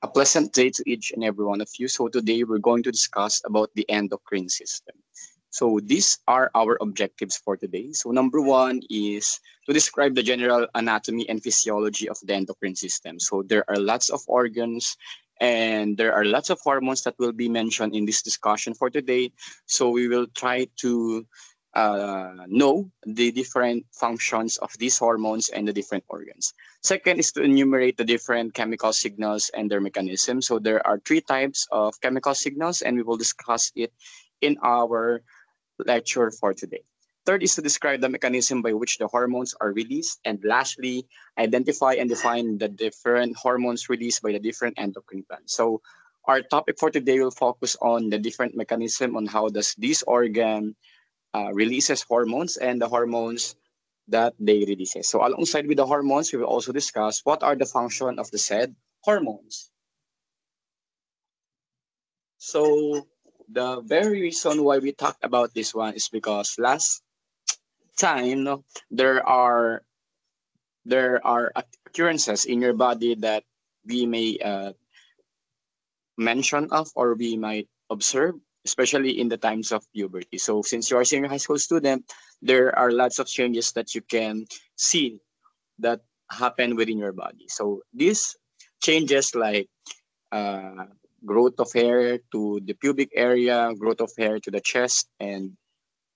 A pleasant day to each and every one of you. So today we're going to discuss about the endocrine system. So these are our objectives for today. So number one is to describe the general anatomy and physiology of the endocrine system. So there are lots of organs and there are lots of hormones that will be mentioned in this discussion for today. So we will try to know the different functions of these hormones and the different organs. Second is to enumerate the different chemical signals and their mechanism. So there are three types of chemical signals, and we will discuss it in our lecture for today. Third is to describe the mechanism by which the hormones are released. And lastly, identify and define the different hormones released by the different endocrine glands. So our topic for today will focus on the different mechanism on how does this organ releases hormones and the hormones that they releases. So alongside with the hormones, we will also discuss what are the function of the said hormones. So the very reason why we talked about this one is because last time there are occurrences in your body that we may mention of or we might observe, especially in the times of puberty. So since you are a senior high school student, there are lots of changes that you can see that happen within your body. So these changes like uh, growth of hair to the pubic area, growth of hair to the chest and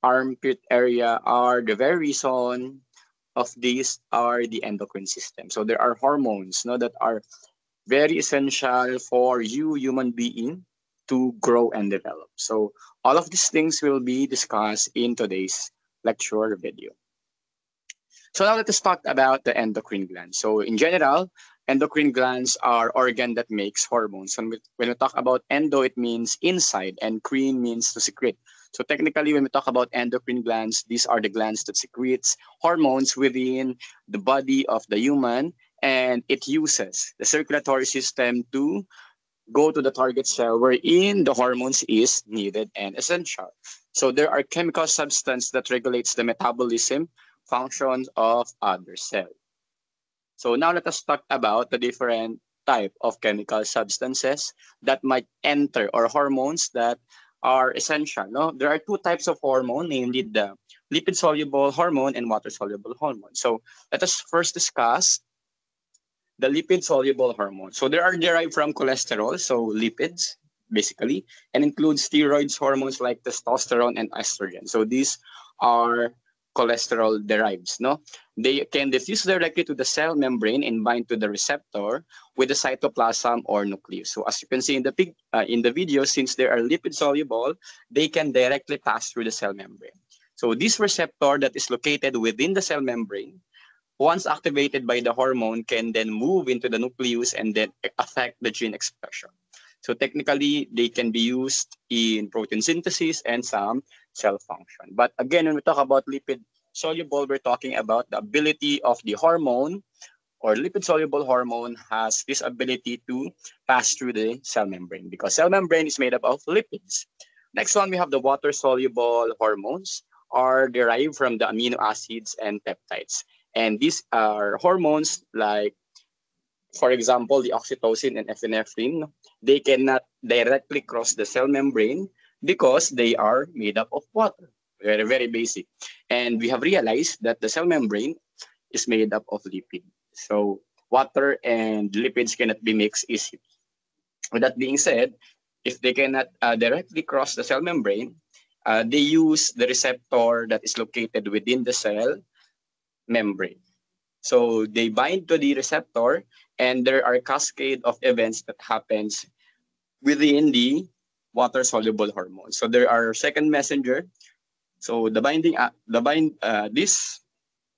armpit area are the very reason of these are the endocrine system. So there are hormones no, that are very essential for you human being to grow and develop. So all of these things will be discussed in today's lecture video. So now let us talk about the endocrine glands. So in general, endocrine glands are organ that makes hormones. When we talk about endo, it means inside, and crine means to secrete. So technically, when we talk about endocrine glands, these are the glands that secretes hormones within the body of the human, and it uses the circulatory system to go to the target cell wherein the hormones is needed and essential. So there are chemical substance that regulates the metabolism functions of other cells. So now let us talk about the different type of chemical substances that might enter or hormones that are essential. No? There are two types of hormone, namely the lipid-soluble hormone and water-soluble hormone. So let us first discuss the lipid-soluble hormone. So they are derived from cholesterol, so lipids, basically, and include steroids hormones like testosterone and estrogen. So these are cholesterol derives, no? They can diffuse directly to the cell membrane and bind to the receptor with the cytoplasm or nucleus. So as you can see in the video, since they are lipid soluble, they can directly pass through the cell membrane. So this receptor that is located within the cell membrane, once activated by the hormone, can then move into the nucleus and then affect the gene expression. So technically, they can be used in protein synthesis and some cell function. But again, when we talk about lipid soluble, we're talking about the ability of the hormone or lipid soluble hormone has this ability to pass through the cell membrane because cell membrane is made up of lipids. Next one, we have the water soluble hormones are derived from the amino acids and peptides. And these are hormones like, for example, the oxytocin and epinephrine. They cannot directly cross the cell membrane because they are made up of water. Very, very basic. And we have realized that the cell membrane is made up of lipid. So water and lipids cannot be mixed easily. With that being said, if they cannot directly cross the cell membrane, they use the receptor that is located within the cell membrane. So they bind to the receptor, and there are a cascade of events that happens within the water-soluble hormone. So there are second messenger. So this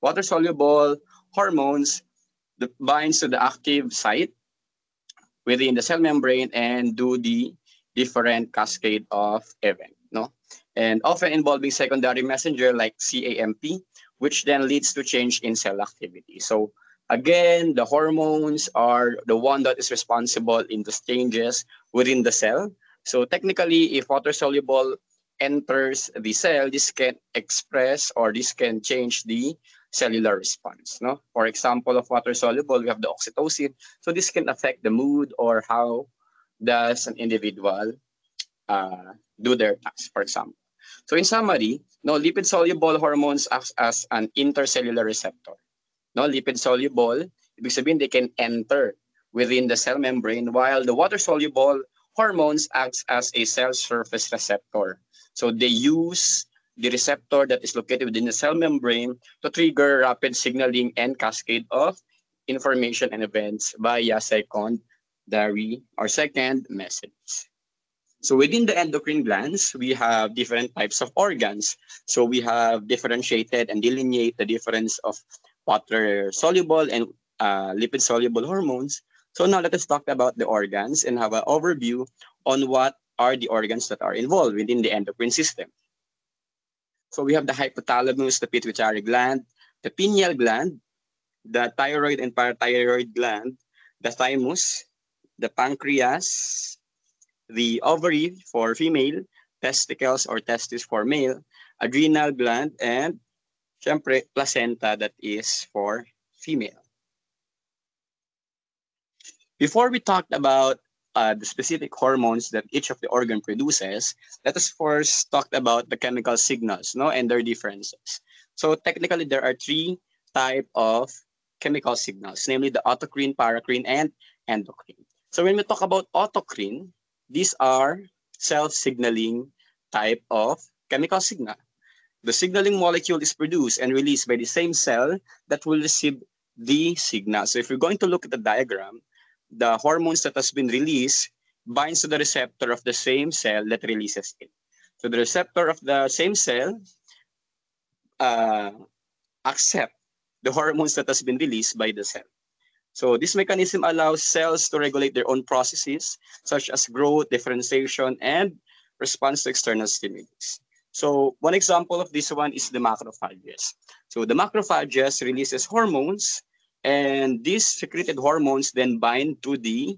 water-soluble hormones binds to the active site within the cell membrane and do the different cascade of event, no? And often involving secondary messenger like CAMP, which then leads to change in cell activity. So again, the hormones are the one that is responsible in the changes within the cell. So technically, if water soluble enters the cell, this can express or this can change the cellular response. No, for example, of water soluble, we have the oxytocin. So this can affect the mood or how does an individual do their task, for example. So in summary, no, lipid soluble hormones act as an intercellular receptor. No, lipid soluble, ibig sabihin they can enter within the cell membrane, while the water soluble hormones acts as a cell surface receptor. So they use the receptor that is located within the cell membrane to trigger rapid signaling and cascade of information and events via secondary or second message. So within the endocrine glands, we have different types of organs. So we have differentiated and delineate the difference of water soluble and lipid soluble hormones. So now let us talk about the organs and have an overview on what are the organs that are involved within the endocrine system. So we have the hypothalamus, the pituitary gland, the pineal gland, the thyroid and parathyroid gland, the thymus, the pancreas, the ovary for female, testicles or testis for male, adrenal gland, and syempre, placenta that is for female. Before we talked about the specific hormones that each of the organ produces, let us first talk about the chemical signals, no, and their differences. So technically, there are three type of chemical signals, namely the autocrine, paracrine, and endocrine. So when we talk about autocrine, these are self-signaling type of chemical signal. The signaling molecule is produced and released by the same cell that will receive the signal. So if you're going to look at the diagram, the hormones that has been released binds to the receptor of the same cell that releases it. So the receptor of the same cell accept the hormones that has been released by the cell. So this mechanism allows cells to regulate their own processes, such as growth, differentiation, and response to external stimuli. So one example of this one is the macrophages. So the macrophages releases hormones, and these secreted hormones then bind to the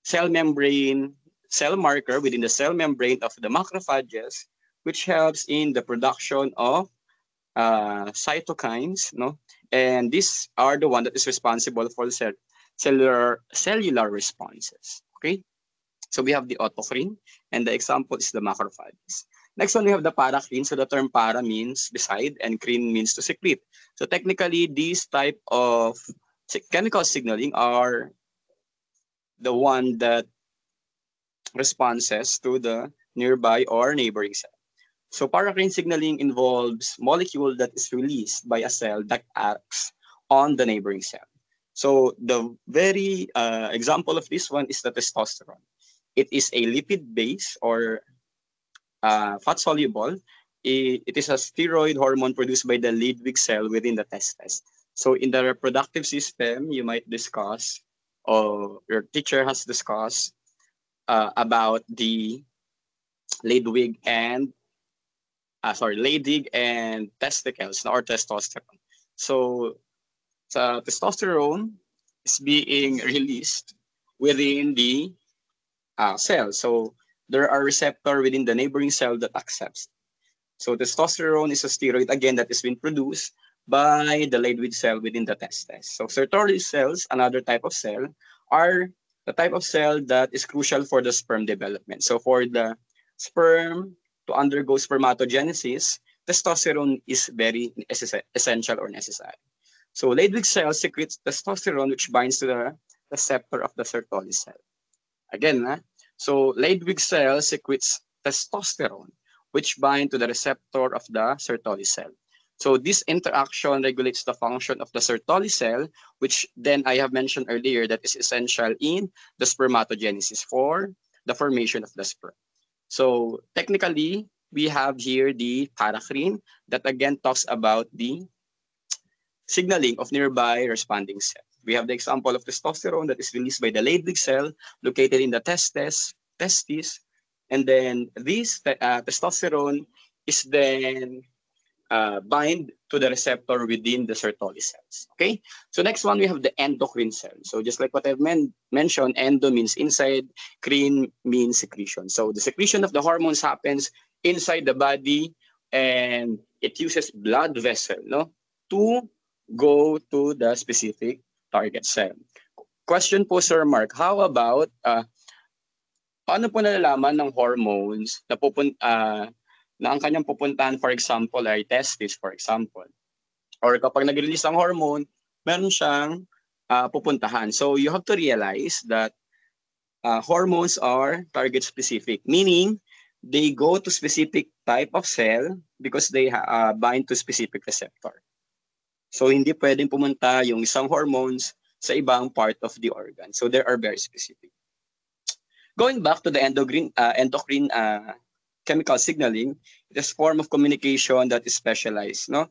cell membrane, cell marker within the cell membrane of the macrophages, which helps in the production of cytokines, no? And these are the one that is responsible for cellular responses. Okay, so we have the autocrine, and the example is the macrophages. Next one, we have the paracrine. So the term para means beside, and crine means to secrete. So technically, these type of chemical signaling are the one that responses to the nearby or neighboring cell. So paracrine signaling involves molecule that is released by a cell that acts on the neighboring cell. So the very example of this one is the testosterone. It is a lipid base or fat soluble. It is a steroid hormone produced by the Leydig cell within the testes. So in the reproductive system, you might discuss, or your teacher has discussed about the Leydig and Leydig and testicles or testosterone. So testosterone is being released within the cell. So there are receptor within the neighboring cell that accepts. So testosterone is a steroid again that is being produced by the Leydig cell within the testes. So Sertoli cells, another type of cell, are the type of cell that is crucial for the sperm development. So for the sperm to undergo spermatogenesis, testosterone is very essential or necessary. So Leydig cell secretes testosterone, which binds to the receptor of the Sertoli cell. Again, so Leydig cell secretes testosterone, which bind to the receptor of the Sertoli cell. So this interaction regulates the function of the Sertoli cell, which then I have mentioned earlier that is essential in the spermatogenesis for the formation of the sperm. So technically, we have here the paracrine that again talks about the signaling of nearby responding cell. We have the example of testosterone that is released by the Leydig cell located in the testis, and then this testosterone is then bind to the receptor within the Sertoli cells. Okay, so next one we have the endocrine cell. So just like what I've mentioned, endo means inside, crine means secretion. So the secretion of the hormones happens inside the body, and it uses blood vessel, no, to go to the specific target cell. Question po, Sir Mark, how about, paano po nalalaman ng hormones na ang kanyang pupuntahan, for example, ay testis, for example? Or kapag nag-release ang hormone, meron siyang pupuntahan. So you have to realize that hormones are target specific, meaning they go to specific type of cell because they bind to specific receptor. So hindi pwedeng pumunta yung isang hormones sa ibang part of the organ. So they are very specific. Going back to the endocrine chemical signaling, it is a form of communication that is specialized. No,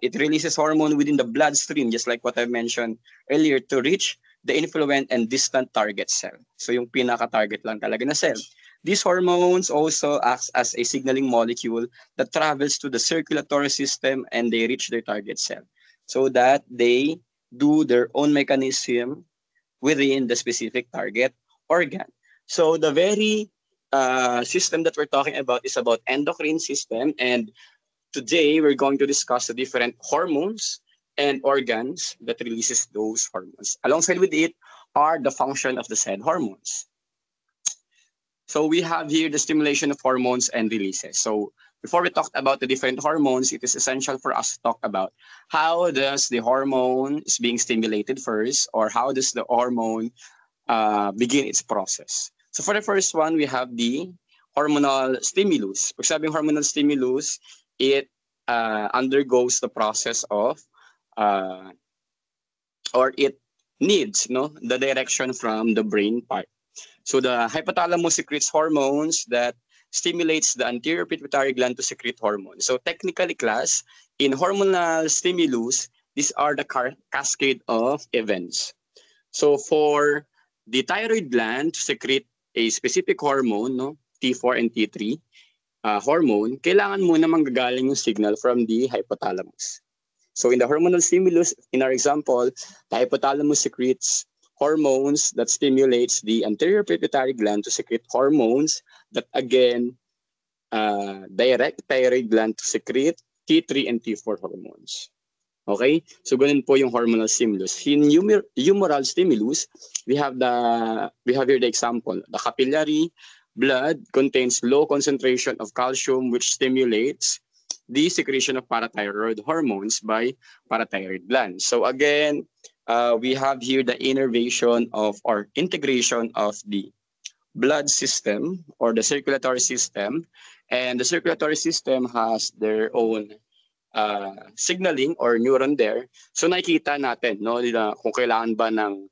it releases hormone within the bloodstream, just like what I mentioned earlier, to reach the influent and distant target cell. So yung pinaka-target lang talaga na cell. These hormones also acts as a signaling molecule that travels to the circulatory system and they reach their target cell, so that they do their own mechanism within the specific target organ. So the very system that we're talking about is about endocrine system, and today we're going to discuss the different hormones and organs that releases those hormones. Alongside with it are the function of the said hormones. So we have here the stimulation of hormones and releases. So before we talk about the different hormones, it is essential for us to talk about how does the hormone is being stimulated first, or how does the hormone begin its process. So for the first one, we have the hormonal stimulus. Pag sabing hormonal stimulus, it undergoes the process of, or it needs the direction from the brain part. So the hypothalamus secretes hormones that stimulates the anterior pituitary gland to secrete hormones. So technically, class, in hormonal stimulus, these are the cascade of events. So for the thyroid gland to secrete a specific hormone, T4 and T3 hormone, kailangan muna manggagaling yung signal from the hypothalamus. So in the hormonal stimulus, in our example, the hypothalamus secretes hormones that stimulates the anterior pituitary gland to secrete hormones that again direct thyroid gland to secrete T3 and T4 hormones. Okay? So ganun po yung hormonal stimulus. In humoral stimulus, we have here the example. The capillary blood contains low concentration of calcium, which stimulates the secretion of parathyroid hormones by parathyroid glands. So again, we have here the innervation of or integration of the blood system or the circulatory system, and the circulatory system has their own signaling or neuron there. So nakikita natin kung kailangan ba ng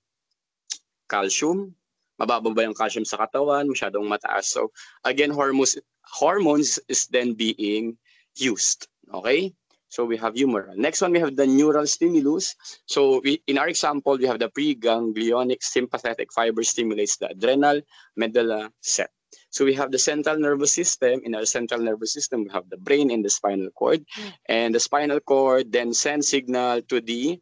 calcium, mababa ba yung calcium sa katawan, masyadong mataas. So again, hormones is then being used. Okay? So we have humoral. Next one, we have the neural stimulus. So in our example, we have the preganglionic sympathetic fiber stimulates the adrenal medulla set. So we have the central nervous system. In our central nervous system, we have the brain and the spinal cord. And the spinal cord then sends signal to the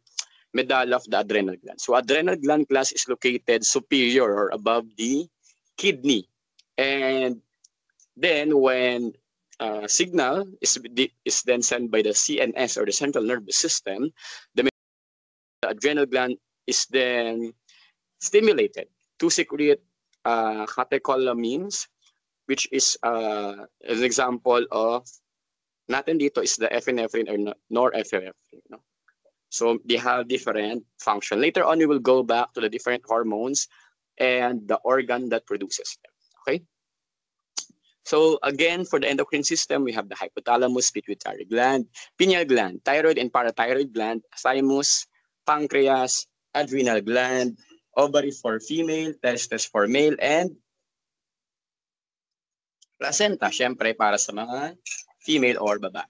medulla of the adrenal gland. So adrenal gland class is located superior or above the kidney. And then when signal is then sent by the CNS or the central nervous system, the adrenal gland is then stimulated to secrete catecholamines, which is an example of, natin dito is the epinephrine or norepinephrine. So they have different function. Later on, we will go back to the different hormones and the organ that produces them. Okay? So again, for the endocrine system, we have the hypothalamus, pituitary gland, pineal gland, thyroid and parathyroid gland, thymus, pancreas, adrenal gland, ovary for female, testes for male, and placenta, syempre para sa mga female or babae.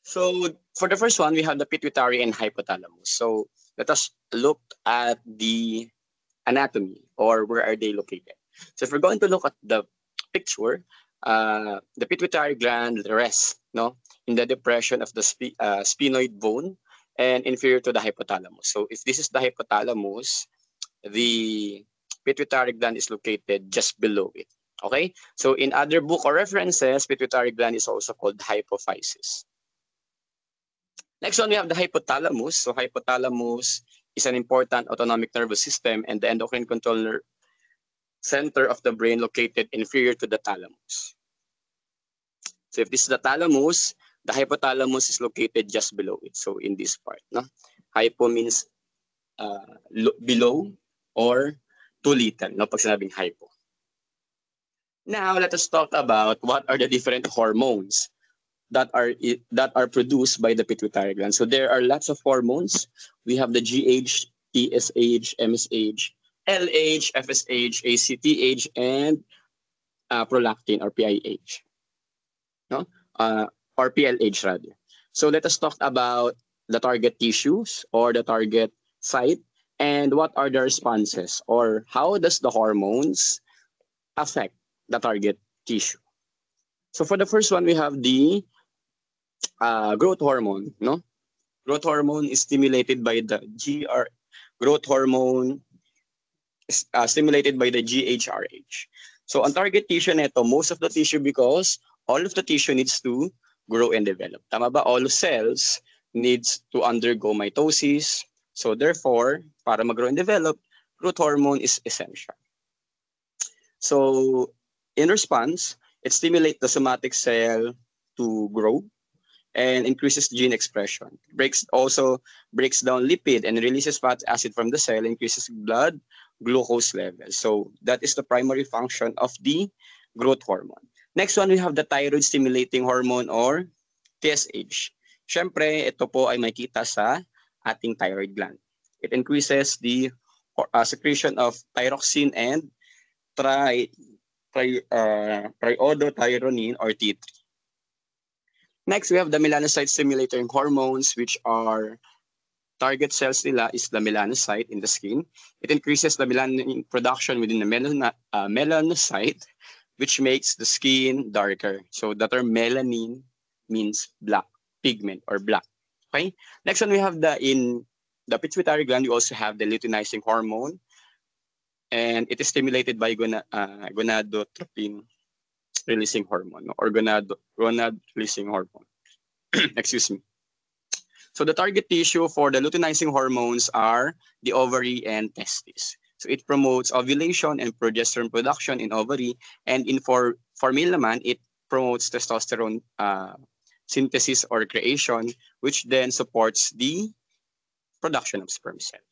So for the first one, we have the pituitary and hypothalamus. So let us look at the anatomy, or where are they located. So if we're going to look at the picture, the pituitary gland rests in the depression of the sphenoid bone and inferior to the hypothalamus. So if this is the hypothalamus, the pituitary gland is located just below it. Okay? So in other book or references, pituitary gland is also called hypophysis. Next one, we have the hypothalamus. So hypothalamus is an important autonomic nervous system and the endocrine controller center of the brain located inferior to the thalamus. So if this is the thalamus, the hypothalamus is located just below it. So in this part, no? Hypo means below or too little, no? Pag sinabing hypo. Now, let us talk about what are the different hormones that are produced by the pituitary gland. So there are lots of hormones. We have the GH, TSH, MSH, LH, FSH, ACTH, and prolactin or PIH, no? Or PLH rather. So let us talk about the target tissues or the target site and what are the responses or how does the hormones affect the target tissue. So for the first one, we have the growth hormone. No, growth hormone is stimulated by the growth hormone is stimulated by the GHRH. So on target tissue nito, most of the tissue because all of the tissue needs to grow and develop. Tama ba? All cells needs to undergo mitosis. So therefore, para mag-grow and develop, growth hormone is essential. So in response, it stimulates the somatic cell to grow and increases gene expression. Also breaks down lipid and releases fat acid from the cell, increases blood glucose level. So that is the primary function of the growth hormone. Next one, we have the thyroid stimulating hormone or TSH. Siyempre, ito po ay makita sa ating thyroid gland. It increases the secretion of thyroxine and triiodothyronine or T3. Next, we have the melanocyte stimulating hormones, which are target cells nila is the melanocyte in the skin. It increases the melanin production within the melanocyte, which makes the skin darker. So the term melanin means black, pigment or black. Okay. Next one, we have in the pituitary gland, we also have the luteinizing hormone, and it is stimulated by gonadotropin releasing hormone or gonad releasing hormone. Excuse me. So the target tissue for the luteinizing hormones are the ovary and testes. So it promotes ovulation and progesterone production in ovary, and for male naman, it promotes testosterone synthesis or creation, which then supports the production of sperm cells.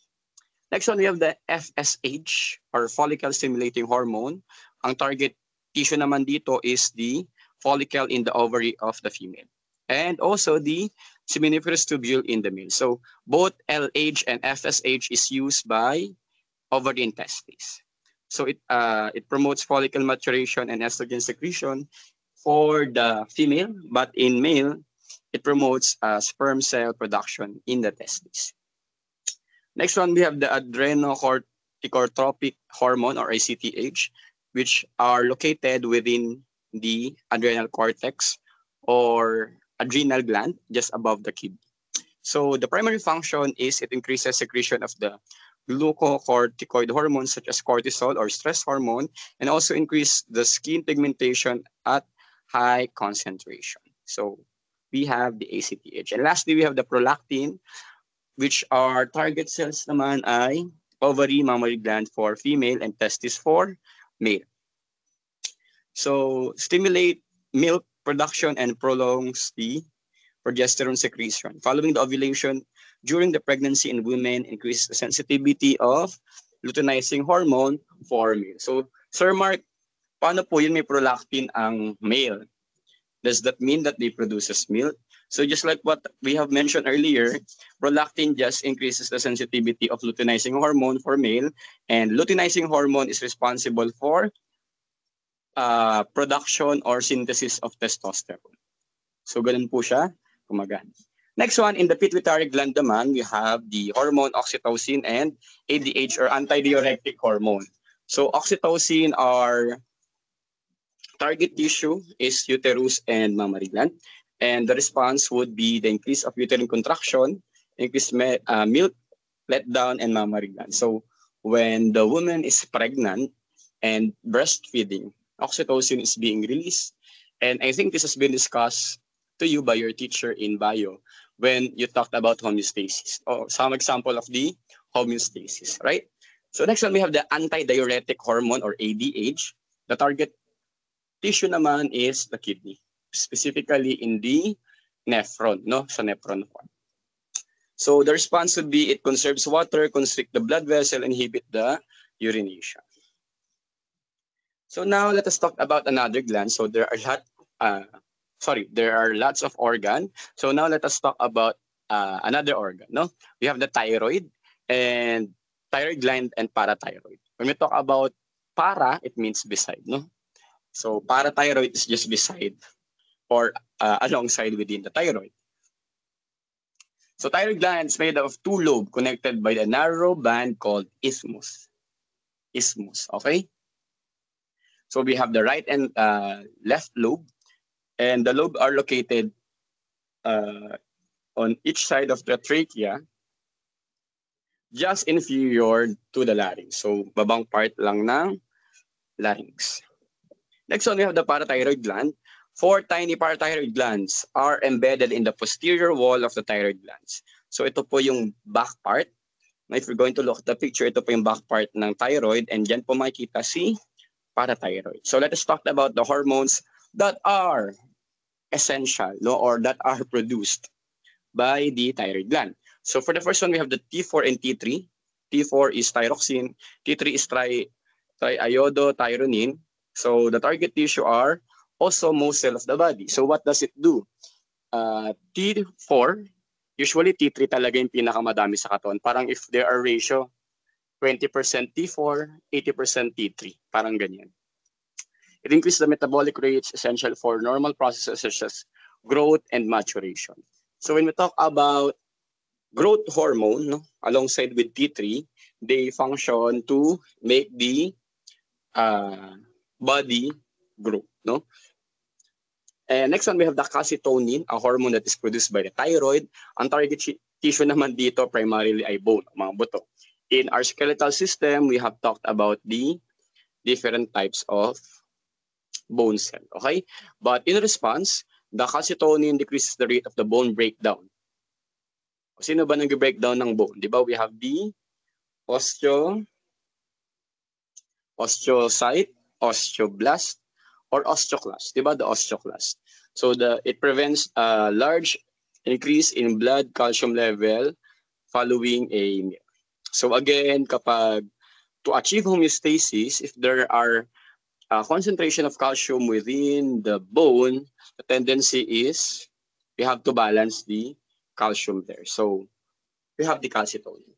Next one, we have the FSH or follicle stimulating hormone. Ang target tissue naman dito is the follicle in the ovary of the female, and also the seminiferous tubule in the male. So both LH and FSH is used by ovary and testes. So it promotes follicle maturation and estrogen secretion for the female, but in male, it promotes sperm cell production in the testes. Next one, we have the adrenocorticotropic hormone or ACTH, which are located within the adrenal cortex or adrenal gland just above the kidney. So the primary function is it increases secretion of the glucocorticoid hormones such as cortisol or stress hormone, and also increase the skin pigmentation at high concentration. So we have the ACTH. And lastly, we have the prolactin, which are target cells naman ay ovary, mammary gland for female, and testis for male. So stimulate milk production and prolongs the progesterone secretion. Following the ovulation during the pregnancy in women, increases the sensitivity of luteinizing hormone for male. So, Sir Mark, paano po yun may prolactin ang male? Does that mean that they produces milk? So just like what we have mentioned earlier, prolactin just increases the sensitivity of luteinizing hormone for male, and luteinizing hormone is responsible for production or synthesis of testosterone. So ganun po siya gumagana. Next one, in the pituitary gland naman, we have the hormone oxytocin and ADH or antidiuretic hormone. So oxytocin are target tissue is uterus and mammary gland. And the response would be the increase of uterine contraction, increased milk letdown, and mammary gland. So when the woman is pregnant and breastfeeding, oxytocin is being released. And I think this has been discussed to you by your teacher in bio, when you talked about homeostasis, or some example of the homeostasis, right? So next one, we have the antidiuretic hormone or ADH. The target tissue naman is the kidney, specifically in the nephron, no? Sa nephron 1. So the response would be it conserves water, constrict the blood vessel, inhibit the urination. So now let us talk about another gland. So there are lots of organ. So now let us talk about another organ. No, we have the thyroid and thyroid gland and parathyroid. When we talk about para, it means beside. No, so parathyroid is just beside or alongside within the thyroid. So thyroid gland is made of two lobes connected by a narrow band called isthmus. Isthmus, okay? So we have the right and left lobe, and the lobe are located on each side of the trachea, just inferior to the larynx. So babang part lang ng larynx. Next one, we have the parathyroid gland. 4 tiny parathyroid glands are embedded in the posterior wall of the thyroid glands. So ito po yung back part. Now, if you're going to look at the picture, ito po yung back part ng thyroid, and dyan po makikita si parathyroid. So let us talk about the hormones that are essential, no, or that are produced by the thyroid gland. So for the first one, we have the T4 and T3. T4 is thyroxine. T3 is triiodothyronine. So the target tissue are also most cell of the body. So what does it do? T4, usually T3 talaga yung pinakamadami sa katawan. Parang if there are ratio, 20% T4, 80% T3. Parang ganyan. It increases the metabolic rates essential for normal processes such as growth and maturation. So when we talk about growth hormone, no, alongside with T3, they function to make the body grow. No? And next one, we have the calcitonin, a hormone that is produced by the thyroid. Ang target tissue naman dito primarily ay bone, mga buto. In our skeletal system, we have talked about the different types of bone cell, okay? But in response, the calcitonin decreases the rate of the bone breakdown. Sino ba nag-breakdown ng bone? Di ba? We have the osteocyte, osteoblast, or osteoclast. Di ba? The osteoclast. So it prevents a large increase in blood calcium level following a meal. So again, kapag to achieve homeostasis, if there are concentration of calcium within the bone, the tendency is we have to balance the calcium there. So we have the calcitonin.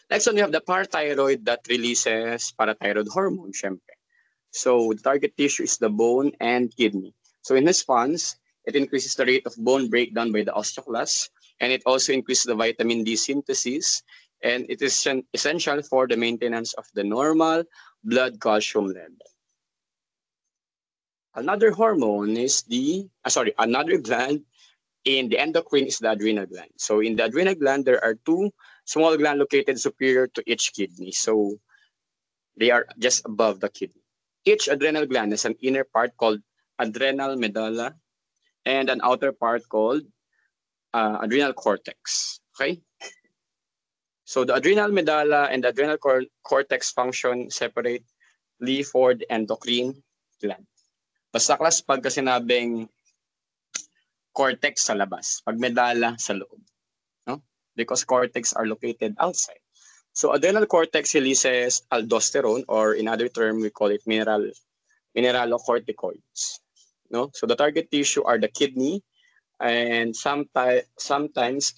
Next one, we have the parathyroid that releases parathyroid hormone, syempre. So the target tissue is the bone and kidney. So in response, it increases the rate of bone breakdown by the osteoclast, and it also increases the vitamin D synthesis, and it is essential for the maintenance of the normal blood calcium level. Another hormone is another gland in the endocrine is the adrenal gland. So in the adrenal gland, there are 2 small glands located superior to each kidney. So they are just above the kidney. Each adrenal gland has an inner part called adrenal medulla and an outer part called adrenal cortex. Okay? So the adrenal medulla and the adrenal cortex function separately for the endocrine gland. Basta class pagka sinabing cortex sa labas, pag medulla sa loob. No? Because cortex are located outside. So adrenal cortex releases aldosterone, or in other term, we call it mineralocorticoids. No? So the target tissue are the kidney and sometimes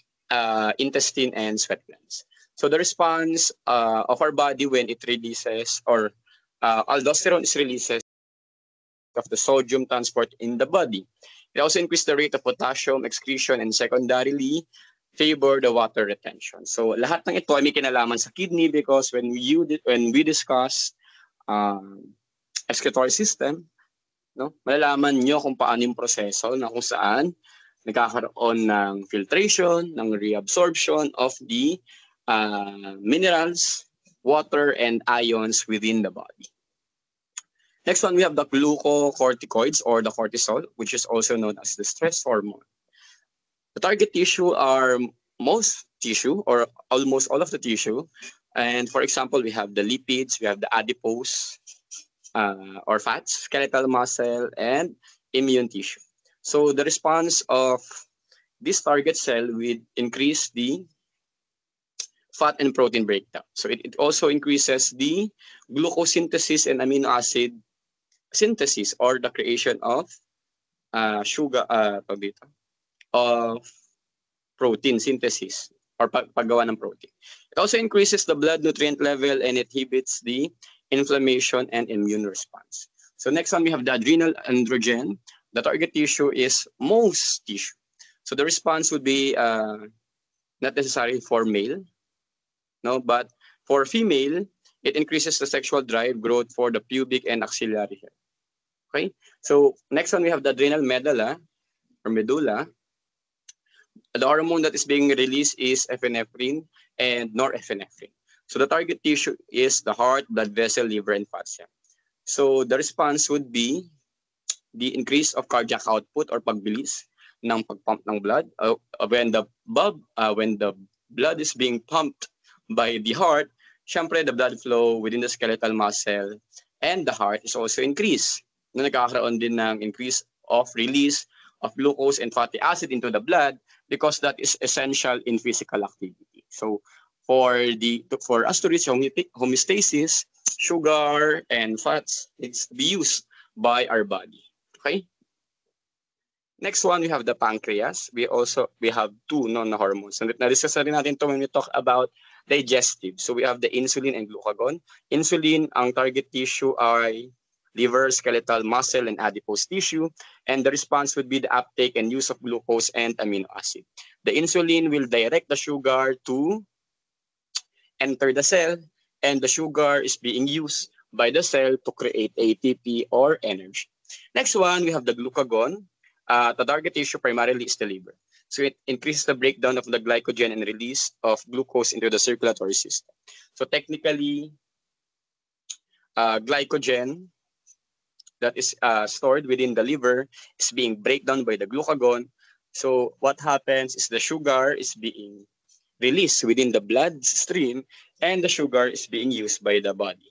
intestine and sweat glands. So the response of our body when it releases, or aldosterone is releases of the sodium transport in the body. It also increases the rate of potassium excretion and secondarily favor the water retention. So lahat ng ito ay may kinalaman sa kidney because when we discuss excretory system, no, malalaman nyo kung paano yung proseso na kung saan nagkakaroon ng filtration, ng reabsorption of the minerals, water, and ions within the body. Next one, we have the glucocorticoids or the cortisol, which is also known as the stress hormone. The The target tissue are most tissue or almost all of the tissue. And for example, we have the lipids, we have the adipose or fats, skeletal muscle, and immune tissue. So the response of this target cell will increase the fat and protein breakdown. So it also increases the glucose synthesis and amino acid synthesis, or the creation of sugar, of protein synthesis or paggawa ng protein. It also increases the blood nutrient level and it inhibits the inflammation and immune response. So next one, we have the adrenal androgen. The target tissue is most tissue. So the response would be not necessarily for male, no, but for female, it increases the sexual drive, growth for the pubic and axillary hair. Okay, so next one, we have the adrenal medulla or medulla. The hormone that is being released is epinephrine and norepinephrine. So the target tissue is the heart, blood vessel, liver, and fascia. So the response would be the increase of cardiac output or pagbilis ng pagpump ng blood. When the blood is being pumped by the heart, syempre the blood flow within the skeletal muscle and the heart is also increased. Na nagkakaroon din ng increase of release of glucose and fatty acid into the blood because that is essential in physical activity. So for us to reach homeostasis, sugar and fats needs to be used by our body. Okay. Next one, we have the pancreas. We have two non-hormones. Na-discuss na rin natin ito when we talk about digestive. So we have the insulin and glucagon. Insulin, ang target tissue ay liver, skeletal muscle, and adipose tissue. And the response would be the uptake and use of glucose and amino acid. The insulin will direct the sugar to enter the cell, and the sugar is being used by the cell to create ATP or energy. Next one, we have the glucagon. The target tissue primarily is the liver. So it increases the breakdown of the glycogen and release of glucose into the circulatory system. So technically, glycogen that is stored within the liver is being breakdown by the glucagon. So what happens is the sugar is being released within the bloodstream and the sugar is being used by the body.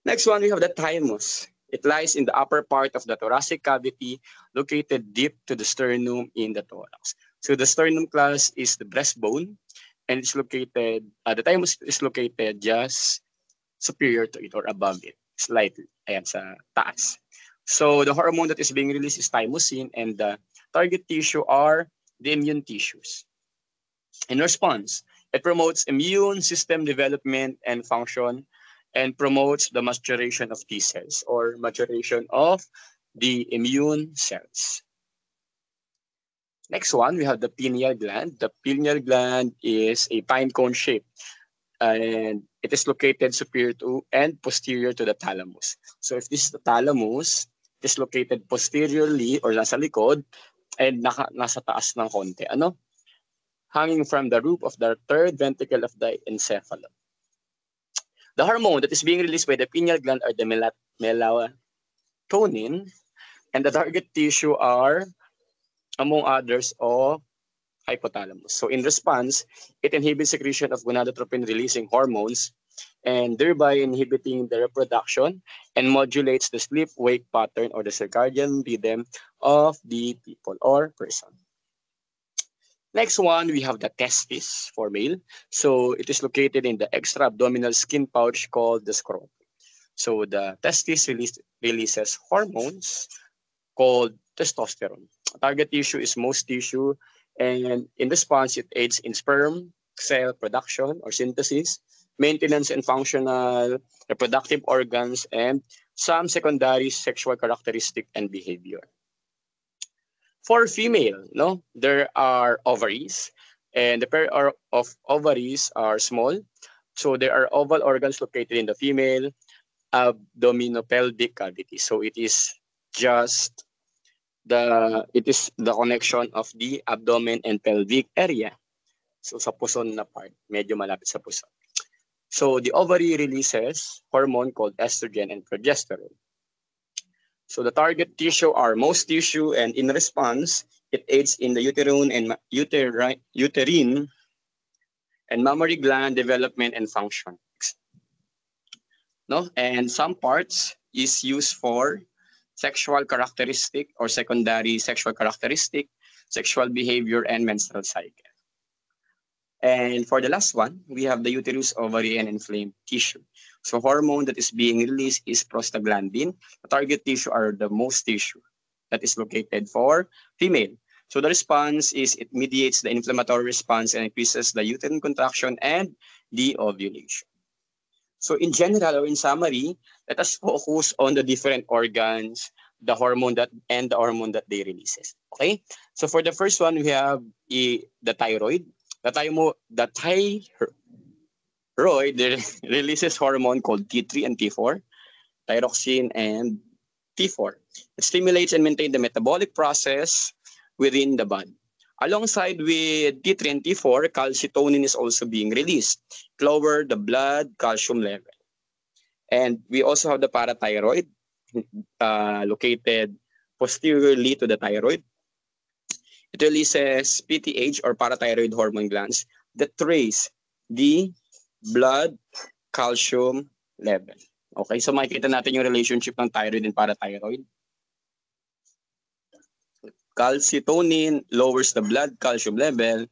Next one, we have the thymus. It lies in the upper part of the thoracic cavity, located deep to the sternum in the thorax. So the sternum class is the breastbone, and it's located, the thymus is located just superior to it or above it, slightly, ayan, sa taas. So the hormone that is being released is thymosin, and the target tissue are the immune tissues. In response, it promotes immune system development and function, and promotes the maturation of T cells or maturation of the immune cells. Next one, we have the pineal gland. The pineal gland is a pine cone shape, and it is located superior to and posterior to the thalamus. So if this is the thalamus, it is located posteriorly or nasa likod and nasa taas ng konti. Ano? Hanging from the roof of the third ventricle of the encephalon. The hormone that is being released by the pineal gland are the melatonin, and the target tissue are, among others, of hypothalamus. So in response, it inhibits secretion of gonadotropin-releasing hormones, and thereby inhibiting the reproduction and modulates the sleep-wake pattern or the circadian rhythm of the people or person. Next one, we have the testis for male. So it is located in the extra-abdominal skin pouch called the scrotum. So the testis releases hormones called testosterone. Target tissue is most tissue, and in response, it aids in sperm cell production or synthesis, maintenance and functional reproductive organs, and some secondary sexual characteristic and behavior. For female, no, there are ovaries, and the pair of ovaries are small. So there are oval organs located in the female abdominopelvic cavity. So it is just the connection of the abdomen and pelvic area. So sa puson na part, medyo malapit sa puson. So the ovary releases hormone called estrogen and progesterone. So the target tissue are most tissue, and in response, It aids in the uterine and mammary gland development and function. No, and some parts is used for sexual characteristic or secondary sexual characteristic, sexual behavior, and menstrual cycle. And for the last one, we have the uterus, ovary, and inflamed tissue. So hormone that is being released is prostaglandin. The target tissue are the most tissue that is located for female. So the response is it mediates the inflammatory response and increases the uterine contraction and the ovulation. So in general or in summary, let us focus on the different organs, the hormone that they releases. Okay? So for the first one, we have the thyroid. The thyroid releases hormone called T3 and T4, thyroxine and T4. It stimulates and maintains the metabolic process within the body. Alongside with T3 and T4, calcitonin is also being released to lower the blood calcium level. And we also have the parathyroid located posteriorly to the thyroid. It releases PTH or parathyroid hormone glands that raise the blood calcium level. Okay, so makikita natin yung relationship ng thyroid and parathyroid. Calcitonin lowers the blood calcium level.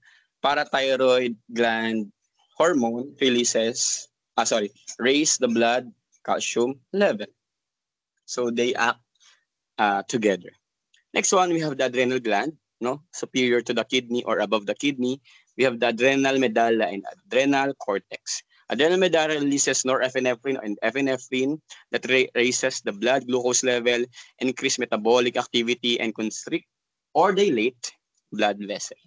Parathyroid gland hormone raise the blood calcium level. So they act together. Next one, we have the adrenal gland, no, superior to the kidney or above the kidney. We have the adrenal medulla and adrenal cortex. Adrenal medulla releases norepinephrine and epinephrine that raises the blood glucose level, increase metabolic activity, and constrict or dilate blood vessel.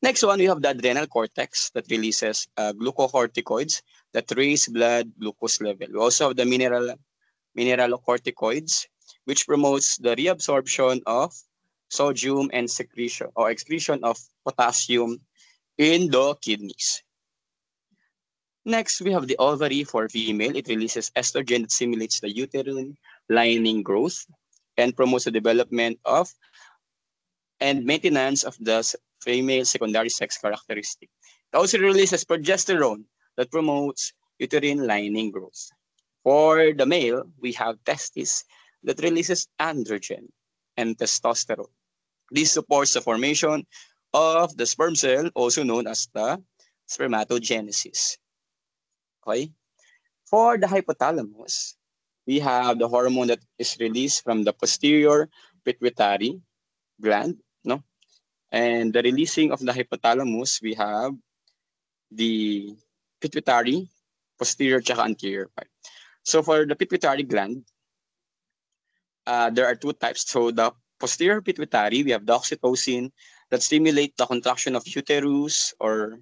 Next one, we have the adrenal cortex that releases glucocorticoids that raise blood glucose level. We also have the mineralocorticoids, which promotes the reabsorption of sodium and excretion of potassium in the kidneys. Next, we have the ovary for female. It releases estrogen that stimulates the uterine lining growth and promotes the development of and maintenance of the female secondary sex characteristic. It also releases progesterone that promotes uterine lining growth. For the male, we have testes that releases androgen and testosterone. This supports the formation of the sperm cell, also known as the spermatogenesis. Okay? For the hypothalamus, we have the hormone that is released from the posterior pituitary gland, no? And the releasing of the hypothalamus, we have the pituitary, posterior, tsaka anterior part. So for the pituitary gland, there are two types. So the posterior pituitary, we have the oxytocin that stimulate the contraction of uterus or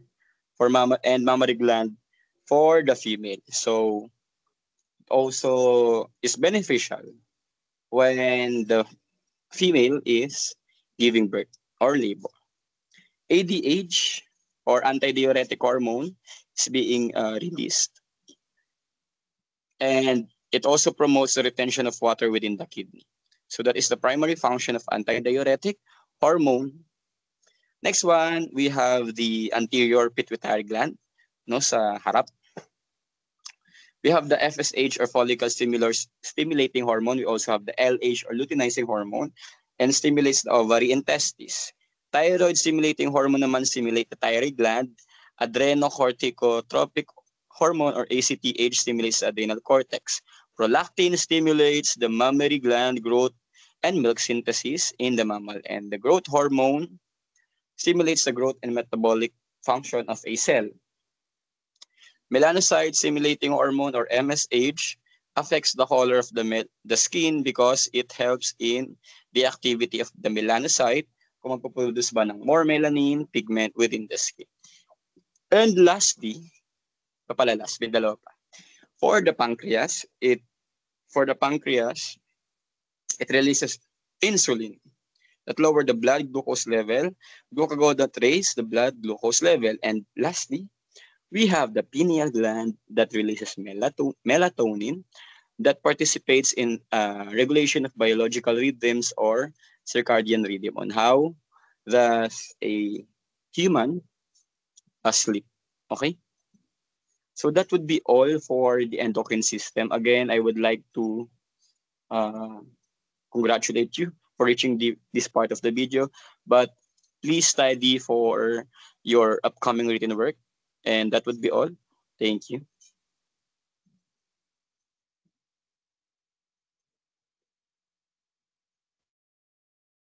and mammary gland for the female. So also is beneficial when the female is giving birth or labor. ADH or antidiuretic hormone is being released. And it also promotes the retention of water within the kidney. So that is the primary function of antidiuretic hormone. Next one, we have the anterior pituitary gland, no, sa harap. We have the FSH or follicle stimulating hormone. We also have the LH or luteinizing hormone and stimulates the ovary and testes. Thyroid stimulating hormone naman stimulate the thyroid gland. Adrenocorticotropic hormone or ACTH stimulates the adrenal cortex. Prolactin stimulates the mammary gland growth and milk synthesis in the mammal. And the growth hormone stimulates the growth and metabolic function of a cell. Melanocyte stimulating hormone or MSH affects the color of the skin because it helps in the activity of the melanocyte kung magpuproduce ba ng more melanin pigment within the skin. And lastly, may dalawa pa. For the pancreas, it releases insulin that lower the blood glucose level, glucagon that raise the blood glucose level, and lastly, we have the pineal gland that releases melatonin that participates in regulation of biological rhythms or circadian rhythm, on how does a human sleep. Okay? So that would be all for the endocrine system. Again, I would like to uh, congratulate you for reaching this part of the video, but please study for your upcoming written work. And that would be all. Thank you.